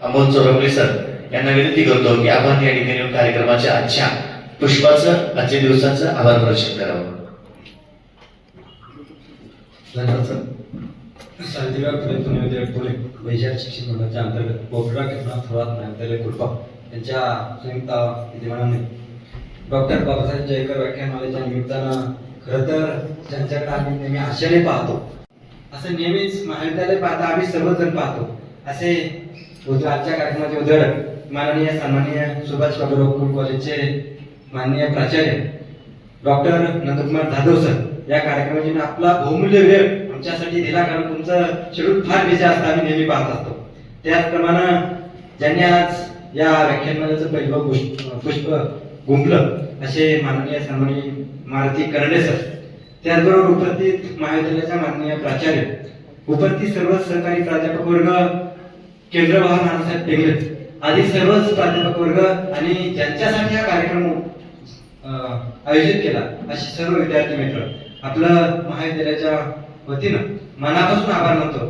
Amol Chormale sir यांना विनंती करतो की आपण या ठिकाणी कार्यक्रमाच्या आजच्या पुष्पाचं आजच्या दिवसाचं आभार प्रदर्शन करावं. धन्यवाद सर. शांतीराव पुणे पुणे वैशाख शिक्षण मंडळाच्या अंतर्गत पोखरा एकनाथ थोरात महाविद्यालय कुलपा यांच्या संयुक्त विद्यमानाने डॉक्टर बाबासाहेब जयकर व्याख्यानमालेच्या निमित्तानं खरं तर त्यांच्याकडे आम्ही नेहमी आशेने पाहतो. असं नेहमीच महाविद्यालय पाहता आम्ही सर्वजण पाहतो. असे आजच्या कार्यक्रमाचे उद्घाटक माननीय सन्माननीय सुभाष बाबूराव कुल कॉलेजचे माननीय प्राचार्य डॉक्टर नंदकुमार जाधव सर या कार्यक्रमाची आपला बहुमूल्य वेळ आमच्यासाठी दिला, कारण तुमचं शेड्यूल फार बिझी असतं आम्ही नेहमी पाहत असतो. त्याचप्रमाणे ज्यांनी आज या व्याख्यानमालेचं पहिलं पुष्प गुंफलं असे माननीय सन्माननीय मारुती करंडे सर, त्याचबरोबर उपस्थित महाविद्यालयाच्या माननीय प्राचार्य, उपस्थित सर्व सहकारी प्राध्यापक वर्ग, केंद्रभार नानासाहेब टेंगले आदी सर्वच प्राध्यापक वर्ग आणि ज्यांच्यासाठी हा कार्यक्रम आयोजित केला असे सर्व विद्यार्थी मित्र, आपलं महाविद्यालयाच्या वतीनं मनापासून आभार मानतो.